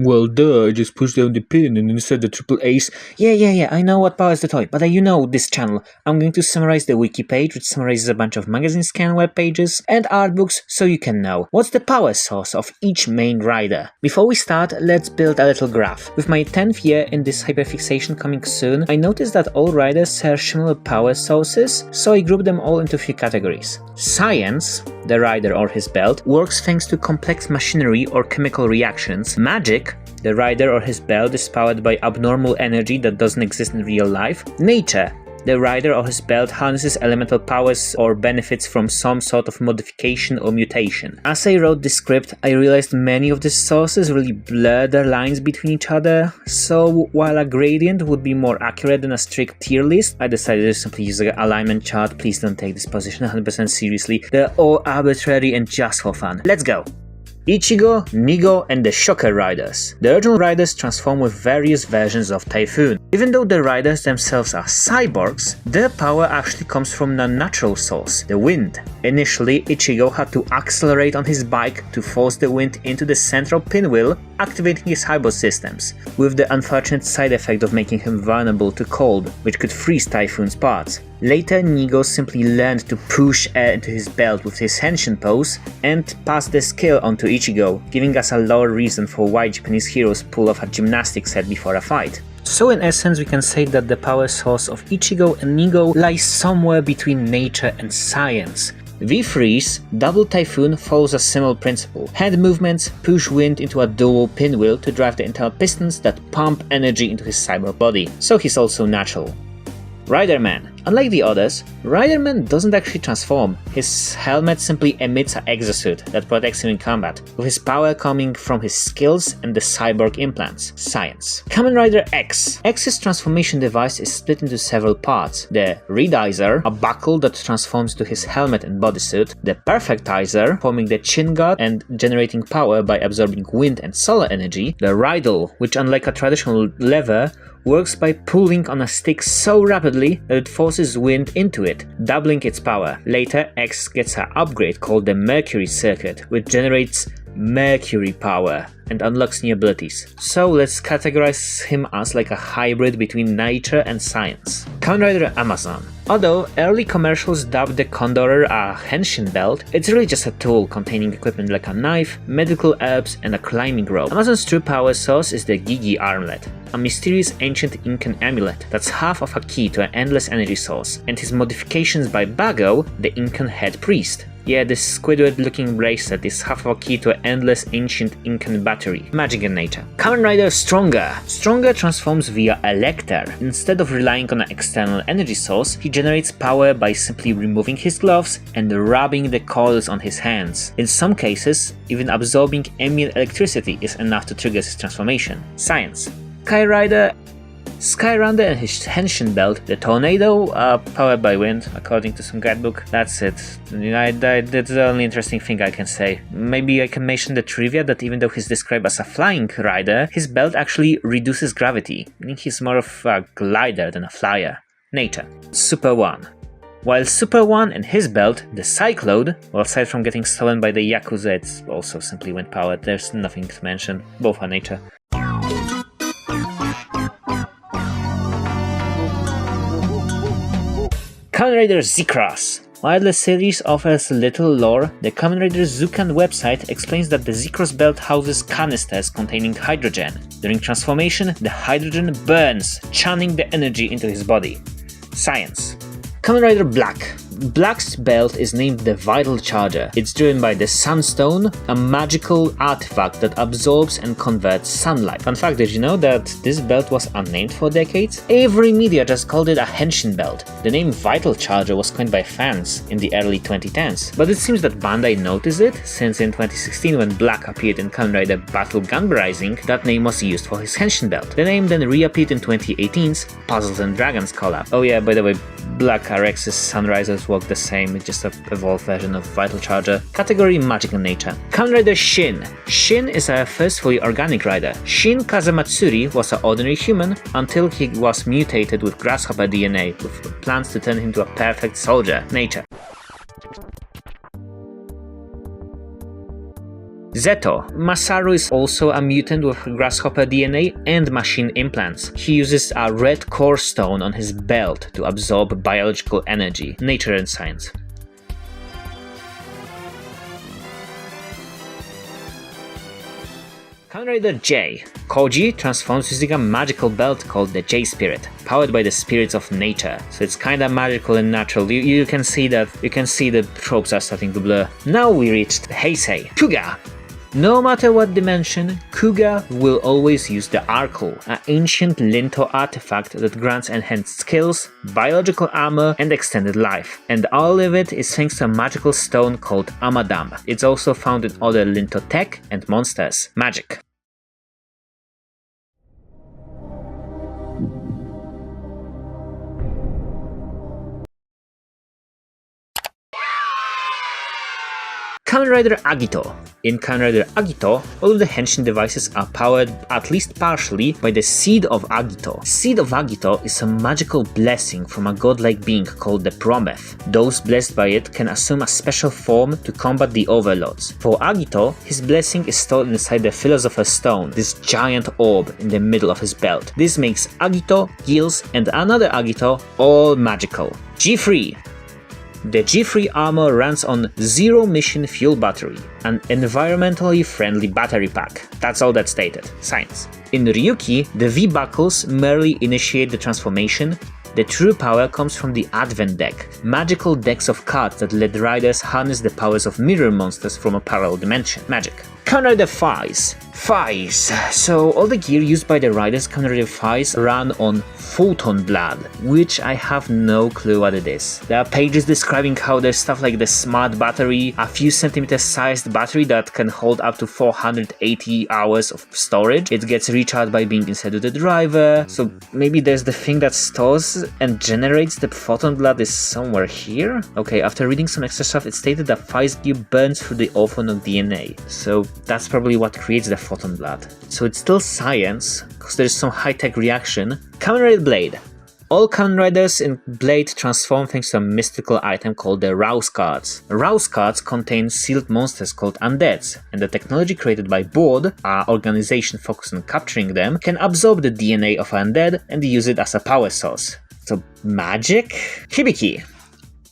Well, duh, I just pushed down the pin and instead the triple ace. Yeah, I know what powers the toy, but this channel. I'm going to summarize the wiki page, which summarizes a bunch of magazine scan web pages and art books, so you can know what's the power source of each main rider. Before we start, let's build a little graph. With my 10th year in this hyperfixation coming soon, I noticed that all riders share similar power sources, so I grouped them all into a few categories. Science, the rider or his belt, works thanks to complex machinery or chemical reactions. Magic, the rider or his belt is powered by abnormal energy that doesn't exist in real life. Nature, the rider or his belt harnesses elemental powers or benefits from some sort of modification or mutation. As I wrote this script, I realized many of these sources really blur their lines between each other, so while a gradient would be more accurate than a strict tier list, I decided to simply use an alignment chart. Please don't take this position 100% seriously. They're all arbitrary and just for fun. Let's go! Ichigo, Nigo, and the Shocker riders. The original riders transform with various versions of Typhoon. Even though the riders themselves are cyborgs, their power actually comes from a natural source, the wind. Initially, Ichigo had to accelerate on his bike to force the wind into the central pinwheel, activating his hybrid systems, with the unfortunate side effect of making him vulnerable to cold, which could freeze Typhoon's parts. Later, Nigo simply learned to push air into his belt with his henshin pose and passed the skill on to Ichigo, giving us a lore reason for why Japanese heroes pull off a gymnastics set before a fight. So in essence, we can say that the power source of Ichigo and Nigo lies somewhere between nature and science. V-Freeze, Double Typhoon follows a similar principle. Hand movements push wind into a dual pinwheel to drive the internal pistons that pump energy into his cyber body, so he's also natural. Riderman. Unlike the others, Riderman doesn't actually transform. His helmet simply emits an exosuit that protects him in combat, with his power coming from his skills and the cyborg implants. Science. Kamen Rider X. X's transformation device is split into several parts. The Redizer, a buckle that transforms to his helmet and bodysuit. The Perfectizer, forming the chin guard and generating power by absorbing wind and solar energy. The Rydle, which unlike a traditional lever, works by pulling on a stick so rapidly that it forces wind into it, doubling its power. Later, X gets an upgrade called the Mercury Circuit, which generates Mercury power and unlocks new abilities. So let's categorize him as like a hybrid between nature and science. Kamen Rider Amazon. Although early commercials dubbed the Condorer a henshin belt, it's really just a tool containing equipment like a knife, medical herbs, and a climbing rope. Amazon's true power source is the Gigi Armlet, a mysterious ancient Incan amulet that's half of a key to an endless energy source, and his modifications by Bago, the Incan head priest. Yeah, this Squidward-looking bracelet is half of a key to an endless ancient Incan battery. Magic and nature. Kamen Rider Stronger. Stronger transforms via Elector. Instead of relying on an external energy source, he generates power by simply removing his gloves and rubbing the coils on his hands. In some cases, even absorbing ambient electricity is enough to trigger his transformation. Science. Skyrider and his henshin belt, the Tornado, powered by wind, according to some guidebook. That's it. That's the only interesting thing I can say. Maybe I can mention the trivia that even though he's described as a flying rider, his belt actually reduces gravity, meaning he's more of a glider than a flyer. Nature. Super One. While Super One and his belt, the Cyclone, well, aside from getting stolen by the Yakuza, it's also simply wind powered. There's nothing to mention. Both are nature. Kamen Rider Z-Cross. While the series offers little lore, the Kamen Rider Zukan website explains that the Z-Cross belt houses canisters containing hydrogen. During transformation, the hydrogen burns, channeling the energy into his body. Science. Kamen Rider Black. Black's belt is named the Vital Charger. It's driven by the Sunstone, a magical artifact that absorbs and converts sunlight. Fun fact, did you know that this belt was unnamed for decades? Every media just called it a henshin belt. The name Vital Charger was coined by fans in the early 2010s. But it seems that Bandai noticed it, since in 2016 when Black appeared in Kamen Rider Battle Gun Rising, that name was used for his henshin belt. The name then reappeared in 2018's Puzzles and Dragons collab. Oh yeah, by the way, Black RX's Sunrisers work the same, it's just an evolved version of Vital Charger. Category Magic and Nature. Kamen Rider Shin. Shin is our first fully organic rider. Shin Kazematsuri was an ordinary human until he was mutated with grasshopper DNA, with plans to turn him into a perfect soldier. Nature. Zeto. Masaru is also a mutant with grasshopper DNA and machine implants. He uses a red core stone on his belt to absorb biological energy. Nature and science. Kamen Rider J. Koji transforms using a magical belt called the J Spirit, powered by the spirits of nature. So it's kinda magical and natural. You can see the tropes are starting to blur. Now we reached Heisei. Kuga! No matter what dimension, Kuga will always use the Arkle, an ancient Linto artifact that grants enhanced skills, biological armor, and extended life. And all of it is thanks to a magical stone called Amadam. It's also found in other Linto tech and monsters. Magic. Kamen Rider Agito. In Kamen Rider Agito, all of the henshin devices are powered, at least partially, by the Seed of Agito. Seed of Agito is a magical blessing from a godlike being called the Prometh. Those blessed by it can assume a special form to combat the overlords. For Agito, his blessing is stored inside the Philosopher's Stone, this giant orb in the middle of his belt. This makes Agito, Gills, and another Agito all magical. G3. The G3 armor runs on Zero Mission Fuel Battery, an environmentally friendly battery pack. That's all that's stated. Science. In Ryuki, the V-buckles merely initiate the transformation. The true power comes from the Advent deck, magical decks of cards that let riders harness the powers of mirror monsters from a parallel dimension. Magic. Kamen Rider Phase. So all the gear used by the riders Kamen Rider Phase run on photon blood, which I have no clue what it is. There are pages describing how there's stuff like the smart battery, a few centimeter sized battery that can hold up to 480 hours of storage. It gets recharged by being inside of the driver, so maybe there's the thing that stores and generates the photon blood is somewhere here? Okay, after reading some extra stuff, it stated that Phase gear burns through the orphan DNA, so that's probably what creates the photon blood. So it's still science, because there's some high-tech reaction. Kamen Rider Blade. All Kamen Riders in Blade transform thanks to a mystical item called the Rouse Cards. Rouse Cards contain sealed monsters called Undeads, and the technology created by Board, our organization focused on capturing them, can absorb the DNA of an Undead and use it as a power source. So, magic? Hibiki.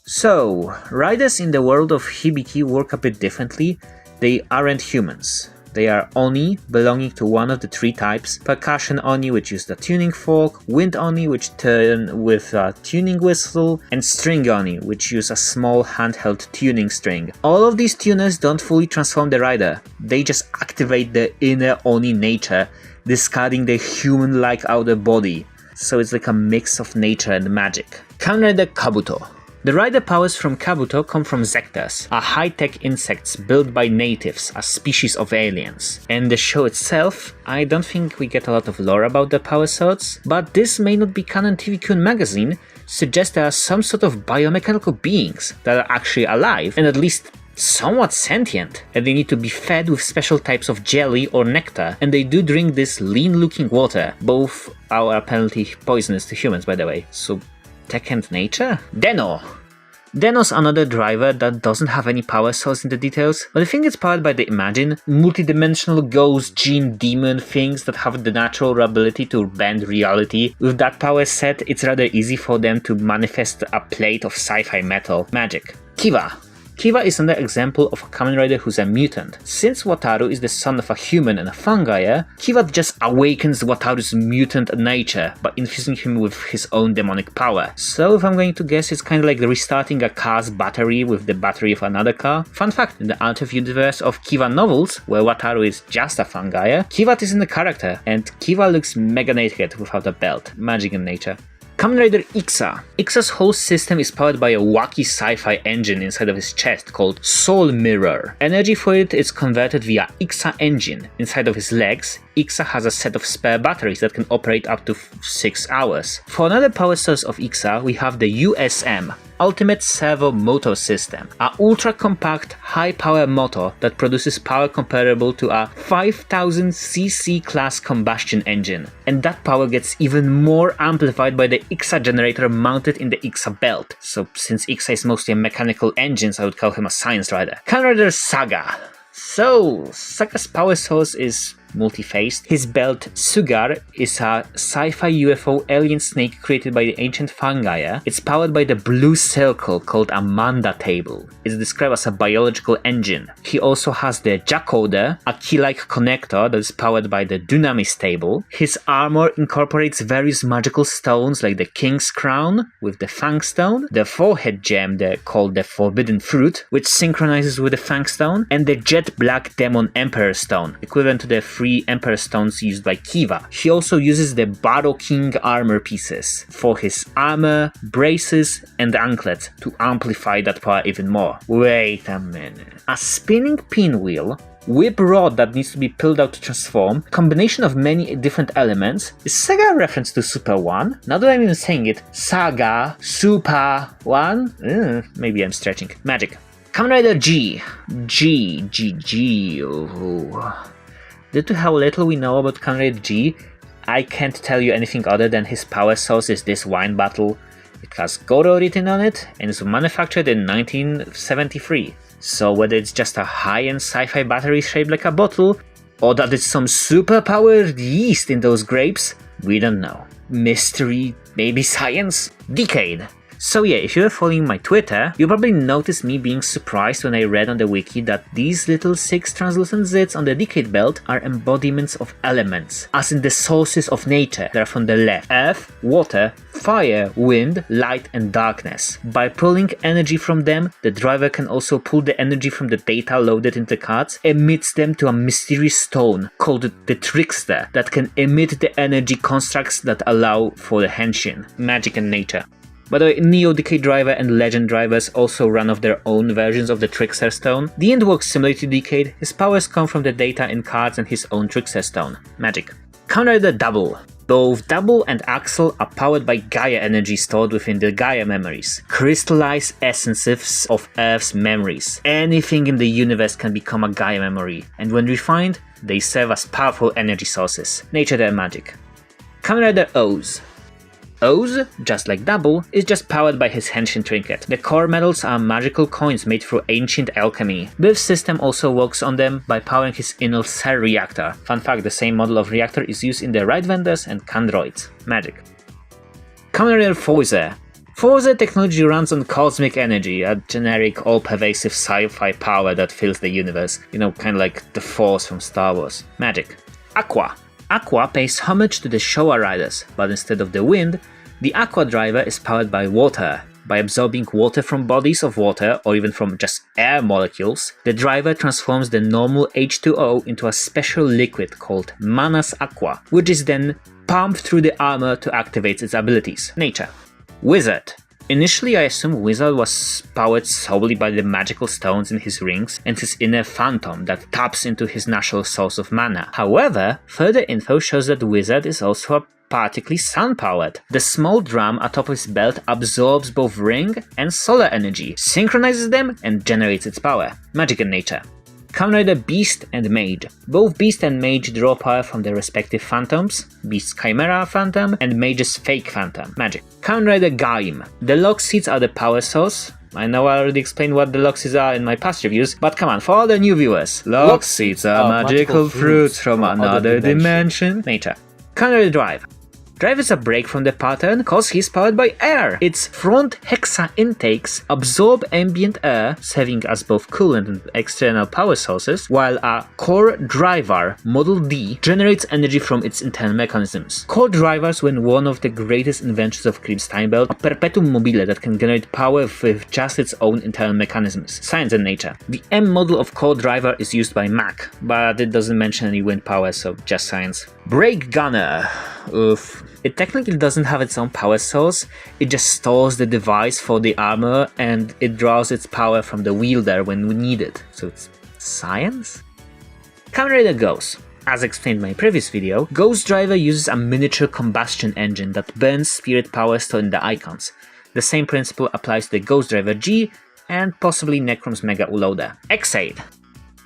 So, riders in the world of Hibiki work a bit differently. They aren't humans. They are Oni, belonging to one of the three types: Percussion Oni, which use the tuning fork, Wind Oni, which turn with a tuning whistle, and String Oni, which use a small handheld tuning string. All of these tuners don't fully transform the rider, they just activate the inner Oni nature, discarding the human-like outer body. So it's like a mix of nature and magic. Kamen Rider Kabuto. The rider powers from Kabuto come from Zektas, a high-tech insects built by natives, a species of aliens. And the show itself, I don't think we get a lot of lore about the power swords, but this may not be canon. TV-kun magazine suggests there are some sort of biomechanical beings that are actually alive and at least somewhat sentient, and they need to be fed with special types of jelly or nectar, and they do drink this lean-looking water. Both are apparently poisonous to humans, by the way, so tech and nature? Deno's another driver that doesn't have any power source in the details, but I think it's powered by the Imagine, multidimensional ghost, gene, demon things that have the natural ability to bend reality. With that power set, it's rather easy for them to manifest a plate of sci-fi metal. Magic. Kiva. Kiva is another example of a Kamen Rider who's a mutant. Since Wataru is the son of a human and a fungi, Kiva just awakens Wataru's mutant nature by infusing him with his own demonic power. So if I'm going to guess, it's kind of like restarting a car's battery with the battery of another car. Fun fact, in the alternate universe of Kiva novels, where Wataru is just a fungi, Kiva is in the character, and Kiva looks mega naked without a belt. Magic in nature. Kamen Rider Ixa. Ixa's whole system is powered by a wacky sci-fi engine inside of his chest called Soul Mirror. Energy for it is converted via Ixa engine. Inside of his legs, Ixa has a set of spare batteries that can operate up to 6 hours. For another power source of Ixa, we have the USM, Ultimate Servo Motor System, a ultra-compact, high-power motor that produces power comparable to a 5000cc class combustion engine. And that power gets even more amplified by the Ixa generator mounted in the Ixa belt. So since Ixa is mostly a mechanical engine, I would call him a science rider. Kamen Rider Saga. So, Saga's power source is multi-faced. His belt, Sugar, is a sci-fi UFO alien snake created by the ancient fungi. It's powered by the blue circle called a Manda table. It's described as a biological engine. He also has the Jacoder, a key-like connector that is powered by the Dunamis table. His armor incorporates various magical stones like the King's Crown with the Fang Stone, the forehead gem called the Forbidden Fruit, which synchronizes with the Fang Stone, and the Jet Black Demon Emperor Stone, equivalent to the three Emperor Stones used by Kiva. He also uses the Battle King armor pieces for his armor, braces, and anklets to amplify that power even more. Wait a minute. A spinning pinwheel, whip rod that needs to be pulled out to transform, combination of many different elements. Is Saga a reference to Super 1? Now that I'm even saying it, Saga, Super 1? Maybe I'm stretching. Magic. Kamen Rider G. Oh. Due to how little we know about Kamen Rider G, I can't tell you anything other than his power source is this wine bottle. It has Goro written on it and is manufactured in 1973. So whether it's just a high-end sci-fi battery shaped like a bottle, or that it's some super-powered yeast in those grapes, we don't know. Mystery, maybe science? Decade. So yeah, if you were following my Twitter, you probably noticed me being surprised when I read on the wiki that these little 6 translucent zits on the decade belt are embodiments of elements, as in the sources of nature that are from the left: earth, water, fire, wind, light, and darkness. By pulling energy from them, the driver can also pull the energy from the data loaded into cards, emits them to a mysterious stone called the Trickster that can emit the energy constructs that allow for the henshin, magic and nature. By the way, Neo Decade Driver and Legend Drivers also run off their own versions of the Trickster Stone. The end works similar to Decade. His powers come from the data in cards and his own Trickster Stone. Magic. Kamen Rider Double. Both Double and Axel are powered by Gaia energy stored within the Gaia memories, crystallized essences of Earth's memories. Anything in the universe can become a Gaia memory, and when refined, they serve as powerful energy sources. Nature and magic. Kamen Rider O's. O's, just like Double, is just powered by his henshin trinket. The core medals are magical coins made through ancient alchemy. Biff's system also works on them by powering his Inel Cell reactor. Fun fact, the same model of reactor is used in the Ride Vendors and Kandroids. Magic. Kamen Rider Forza. Forza technology runs on cosmic energy, a generic, all-pervasive sci-fi power that fills the universe. You know, kind of like the Force from Star Wars. Magic. Aqua. Aqua pays homage to the Showa riders, but instead of the wind, the Aqua driver is powered by water. By absorbing water from bodies of water, or even from just air molecules, the driver transforms the normal H2O into a special liquid called Manas Aqua, which is then pumped through the armor to activate its abilities. Nature. Wizard. Initially I assumed Wizard was powered solely by the magical stones in his rings and his inner phantom that taps into his natural source of mana. However, further info shows that Wizard is also particularly sun-powered. The small drum atop his belt absorbs both ring and solar energy, synchronizes them, and generates its power. Magic and nature. Kamen Rider Beast and Mage. Both Beast and Mage draw power from their respective phantoms, Beast's Chimera Phantom and Mage's Fake Phantom. Magic. Kamen Rider Gaim. The lock seeds are the power source. I know I already explained what the lock seeds are in my past reviews, but come on, for all the new viewers. Lock seeds are magical fruits from another dimension. Nature. Kamen Rider Drive. Drive is a break from the pattern cause he's powered by air. Its front hexa intakes absorb ambient air, serving as both coolant and external power sources, while a core driver, Model D, generates energy from its internal mechanisms. Core drivers were one of the greatest inventions of Krim's time belt, a perpetuum mobile that can generate power with just its own internal mechanisms. Science and nature. The M model of core driver is used by Mac, but it doesn't mention any wind power, so just science. Brake gunner. Oof. It technically doesn't have its own power source, it just stores the device for the armor and it draws its power from the wielder when needed. So it's science? Kamen Rider Ghost. As explained in my previous video, Ghost Driver uses a miniature combustion engine that burns spirit power stored in the icons. The same principle applies to the Ghost Driver G and possibly Necrom's Mega Uloader. Exade.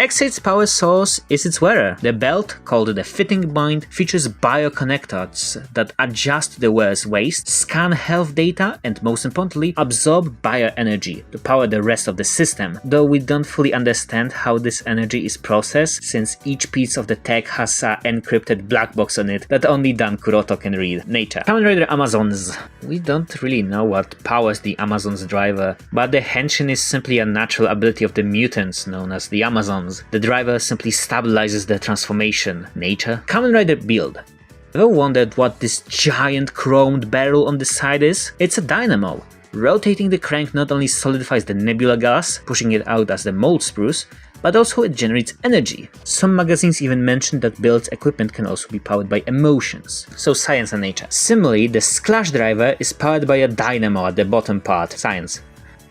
X8's power source is its wearer. The belt, called the fitting bind, features bioconnectors that adjust the wearer's waist, scan health data, and most importantly, absorb bioenergy to power the rest of the system, though we don't fully understand how this energy is processed since each piece of the tech has an encrypted black box on it that only Dan Kuroto can read. Nature. Kamen Rider Amazons. We don't really know what powers the Amazons driver, but the henshin is simply a natural ability of the mutants known as the Amazons. The driver simply stabilizes the transformation. Nature. Kamen Rider build. Ever wondered what this giant chromed barrel on the side is? It's a dynamo. Rotating the crank not only solidifies the nebula gas, pushing it out as the mold spruce, but also it generates energy. Some magazines even mention that build's equipment can also be powered by emotions, so science and nature. Similarly, the Sklash driver is powered by a dynamo at the bottom part, science.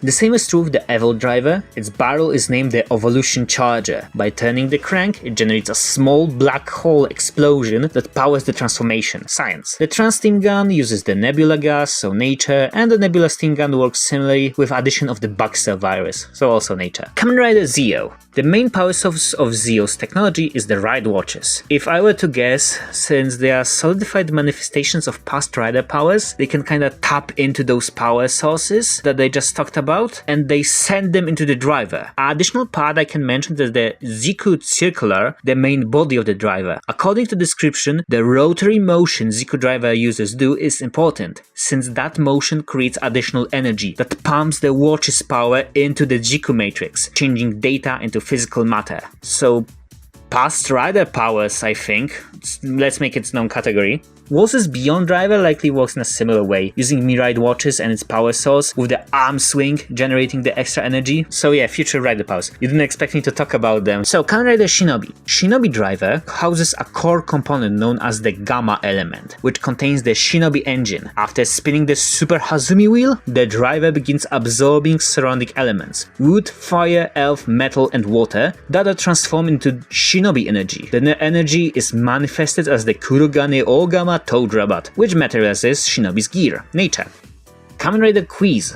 The same is true of the Evol driver. Its barrel is named the Evolution Charger. By turning the crank, it generates a small black hole explosion that powers the transformation. Science. The Trans-Steam Gun uses the Nebula gas, so nature, and the Nebula Steam Gun works similarly with addition of the Baxter virus, so also nature. Kamen Rider Zeo. The main power source of Zeo's technology is the Ride Watches. If I were to guess, since they are solidified manifestations of past Rider powers, they can kinda tap into those power sources that they just talked about, and they send them into the driver. An additional part I can mention is the Ziku Circular, the main body of the driver. According to description, the rotary motion Ziku driver users do is important, since that motion creates additional energy that pumps the watch's power into the Jiku matrix, changing data into physical matter. So, past rider powers, I think. Let's make its known category. Wolf's Beyond driver likely works in a similar way, using Mi-Ride watches and its power source, with the arm swing generating the extra energy. So yeah, future rider powers. You didn't expect me to talk about them. So Kamen Rider Shinobi. Shinobi driver houses a core component known as the Gamma element, which contains the Shinobi engine. After spinning the Super Hazumi wheel, the driver begins absorbing surrounding elements, wood, fire, earth, metal, and water, that are transformed into Shinobi energy. The energy is manifested as the Kurogane Ogama Toad Robot, which materializes Shinobi's gear. Nature. Kamen Rider Quiz.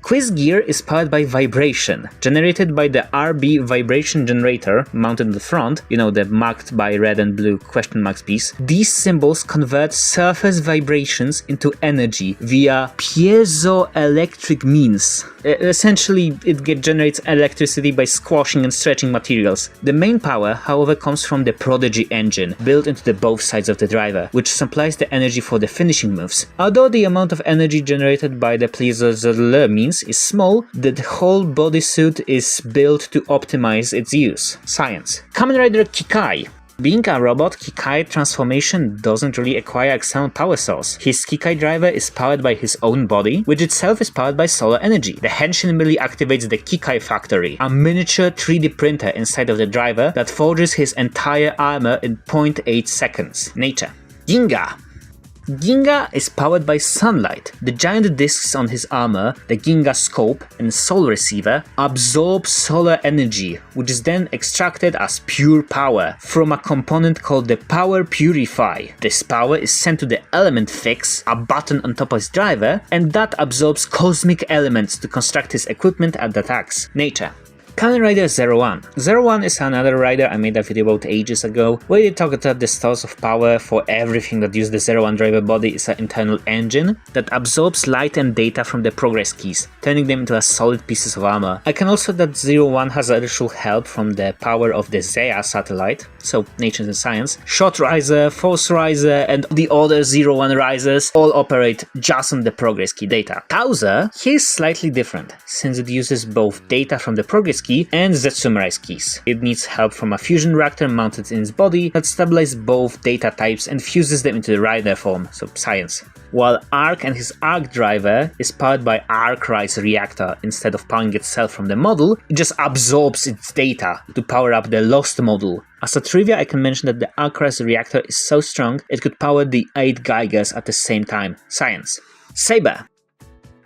Quiz gear is powered by vibration, generated by the RB vibration generator mounted on the front, you know, the marked by red and blue question marks piece. These symbols convert surface vibrations into energy via piezoelectric means. Essentially, it generates electricity by squashing and stretching materials. The main power, however, comes from the Prodigy engine, built into the both sides of the driver, which supplies the energy for the finishing moves. Although the amount of energy generated by the piezoelectric means is small, the whole bodysuit is built to optimize its use. Science. Kamen Rider Kikai. Being a robot, Kikai transformation doesn't really acquire external power source. His Kikai driver is powered by his own body, which itself is powered by solar energy. The henshin merely activates the Kikai Factory, a miniature 3D printer inside of the driver that forges his entire armor in 0.8 seconds. Nature. Ginga. Ginga is powered by sunlight. The giant discs on his armor, the Ginga Scope and Soul Receiver, absorb solar energy, which is then extracted as pure power from a component called the Power Purify. This power is sent to the Element Fix, a button on top of his driver, and that absorbs cosmic elements to construct his equipment and attacks. Nature. Kamen Rider 01. 01 is another rider I made a video about ages ago, where they talked about the source of power for everything that uses the 01 driver body is an internal engine that absorbs light and data from the progress keys, turning them into a solid pieces of armor. I can also that 01 has additional help from the power of the Zeya satellite, so nature and science. Shot Riser, Force Riser, and the other 01 risers all operate just on the progress key data. Tauza, here is slightly different, since it uses both data from the progress key and Zetsumarais keys. It needs help from a fusion reactor mounted in its body that stabilizes both data types and fuses them into the rider form, so science. While Arc and his Arc driver is powered by Arc-Rise reactor instead of powering itself from the model, it just absorbs its data to power up the Lost model. As a trivia, I can mention that the Arc-Rise reactor is so strong it could power the 8 Geigers at the same time. Science. Saber.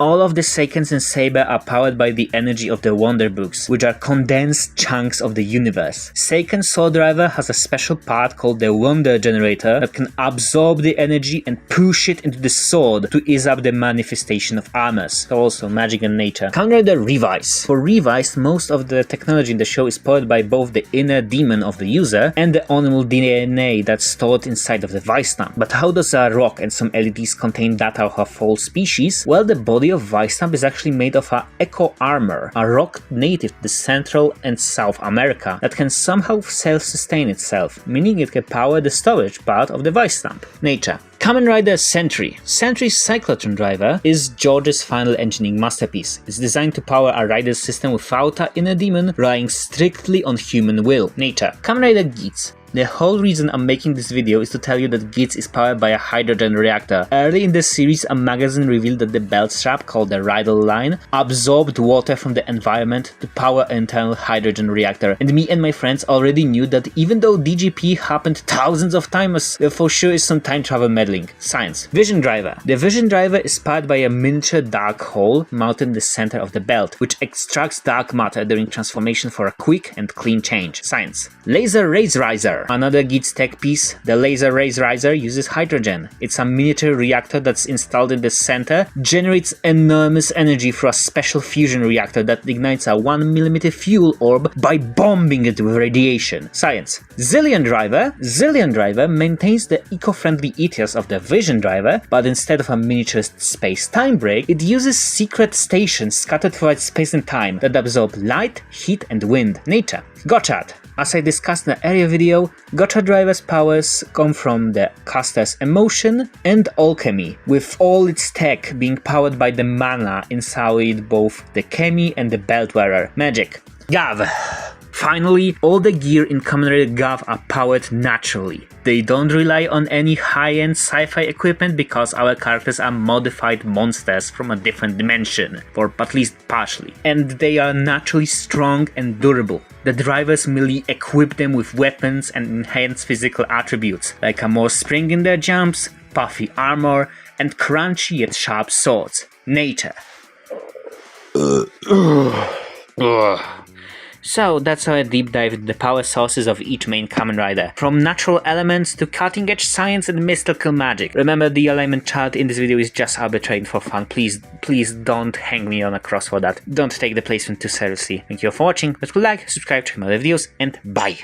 All of the Seikens and Saber are powered by the energy of the Wonder Books, which are condensed chunks of the universe. Seiken Sword Driver has a special part called the Wonder Generator that can absorb the energy and push it into the sword to ease up the manifestation of armors, so also magic and nature. Kamen Rider Revised. For Revised, most of the technology in the show is powered by both the inner demon of the user and the animal DNA that's stored inside of the Vice Stamp. But how does a rock and some LEDs contain data of a whole species? Well, the body of Vice Stamp is actually made of a eco armor, a rock native to Central and South America that can somehow self-sustain itself, meaning it can power the storage part of the Vice Stamp. Nature. Kamen Rider Sentry. Sentry's Cyclotron driver is George's final engineering masterpiece. It's designed to power a rider's system without an inner demon, relying strictly on human will. Nature. Kamen Rider Geats. The whole reason I'm making this video is to tell you that Geats is powered by a hydrogen reactor. Early in the series, a magazine revealed that the belt strap, called the Rydell line, absorbed water from the environment to power an internal hydrogen reactor. And me and my friends already knew that even though DGP happened thousands of times, there for sure is some time travel meddling. Science. Vision Driver. The Vision Driver is powered by a miniature dark hole mounted in the center of the belt, which extracts dark matter during transformation for a quick and clean change. Science. Laser Raise Riser. Another Geats tech piece, the Laser Raise Riser uses hydrogen. It's a miniature reactor that's installed in the center, generates enormous energy through a special fusion reactor that ignites a 1mm fuel orb by bombing it with radiation. Science. Zillion Driver. Zillion Driver maintains the eco-friendly ethos of the Vision Driver, but instead of a miniature space-time break, it uses secret stations scattered throughout space and time that absorb light, heat and wind. Nature. Gotchard. As I discussed in the earlier video, Gotcha Driver's powers come from the caster's emotion and alchemy, with all its tech being powered by the mana inside both the Kemi and the belt wearer. Magic. Gav. Finally, all the gear in Kamen Rider Gav are powered naturally. They don't rely on any high-end sci-fi equipment because our characters are modified monsters from a different dimension, or at least partially. And they are naturally strong and durable. The drivers merely equip them with weapons and enhanced physical attributes, like a more spring in their jumps, puffy armor, and crunchy yet sharp swords. Nature. So that's how I deep dive into the power sources of each main Kamen Rider, from natural elements to cutting-edge science and mystical magic. Remember, the alignment chart in this video is just arbitrary for fun. Please don't hang me on a cross for that. Don't take the placement too seriously. Thank you all for watching. Let's go like, subscribe, check my other videos, and bye!